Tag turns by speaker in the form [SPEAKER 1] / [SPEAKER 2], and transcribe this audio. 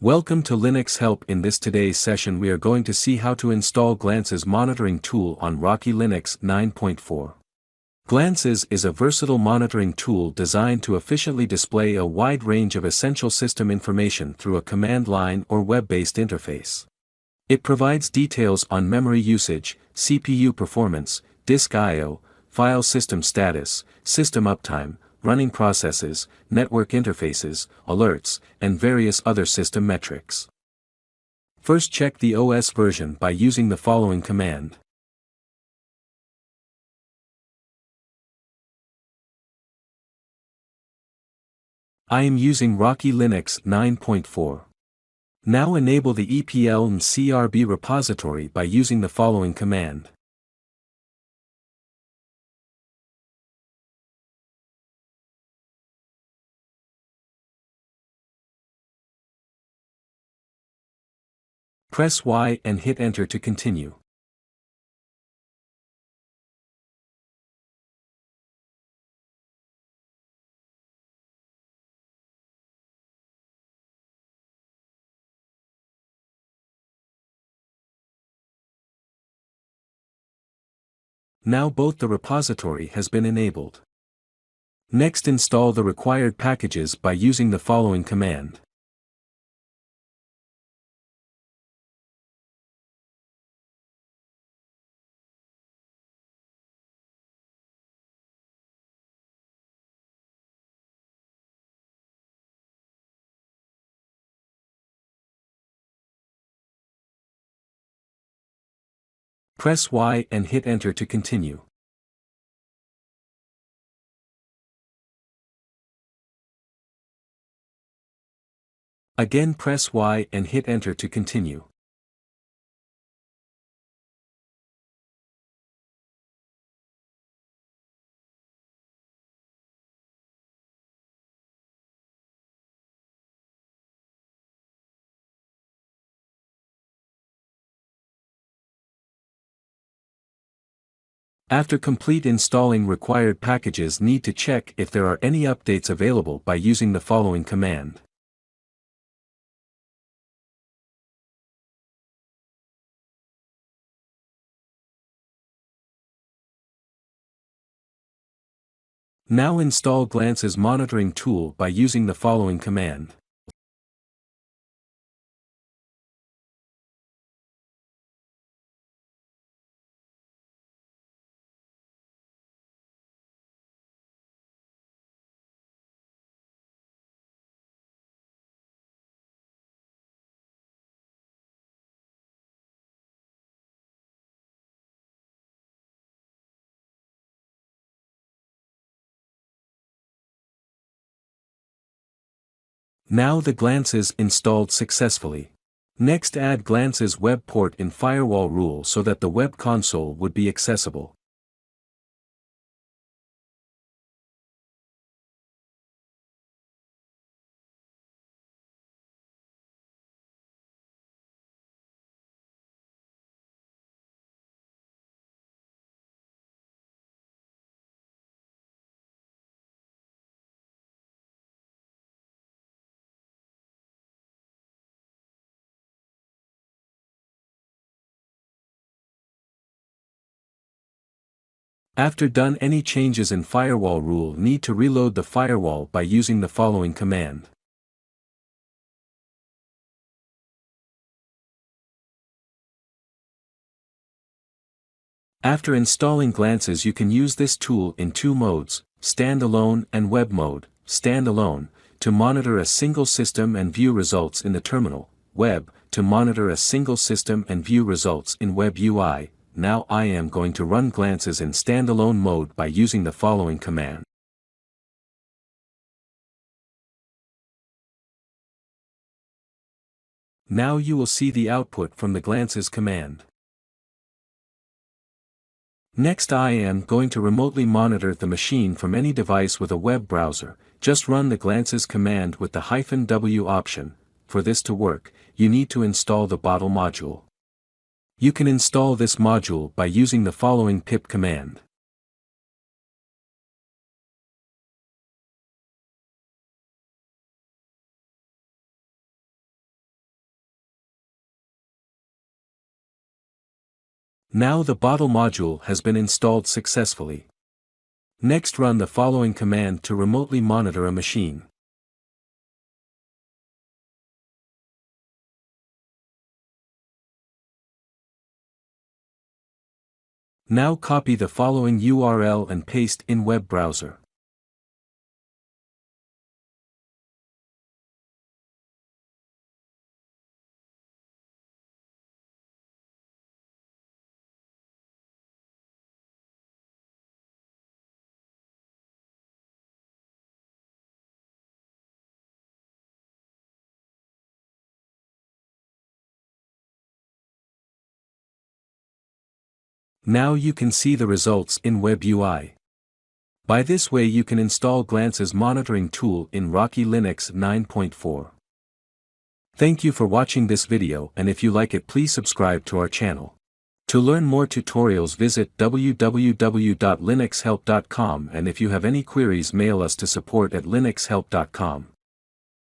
[SPEAKER 1] Welcome to Linux Help. In this today's session we are going to see how to install Glances monitoring tool on Rocky Linux 9.4. Glances is a versatile monitoring tool designed to efficiently display a wide range of essential system information through a command line or web-based interface. It provides details on memory usage, CPU performance, disk I/O, file system status, system uptime, running processes, network interfaces, alerts, and various other system metrics. First, check the OS version by using the following command. I am using Rocky Linux 9.4. Now enable the EPL and CRB repository by using the following command. Press Y and hit Enter to continue. Now both the repository has been enabled. Next, install the required packages by using the following command. Press Y and hit Enter to continue. Again, press Y and hit Enter to continue. After complete installing required packages, need to check if there are any updates available by using the following command. Now install Glances monitoring tool by using the following command. Now the Glances installed successfully. Next, add Glances web port in firewall rule so that the web console would be accessible. After done any changes in firewall rule, need to reload the firewall by using the following command. After installing Glances, you can use this tool in two modes, standalone and web mode. Standalone, to monitor a single system and view results in the terminal. Web, to monitor a single system and view results in web UI. Now I am going to run Glances in standalone mode by using the following command. Now you will see the output from the Glances command. Next, I am going to remotely monitor the machine from any device with a web browser. Just run the Glances command with the -w option. For this to work, you need to install the bottle module. You can install this module by using the following pip command. Now the bottle module has been installed successfully. Next, run the following command to remotely monitor a machine. Now copy the following URL and paste in web browser. Now you can see the results in Web UI. By this way you can install Glance's monitoring tool in Rocky Linux 9.4. Thank you for watching this video, and if you like it, please subscribe to our channel. To learn more tutorials, visit www.linuxhelp.com, and if you have any queries, mail us to support@linuxhelp.com.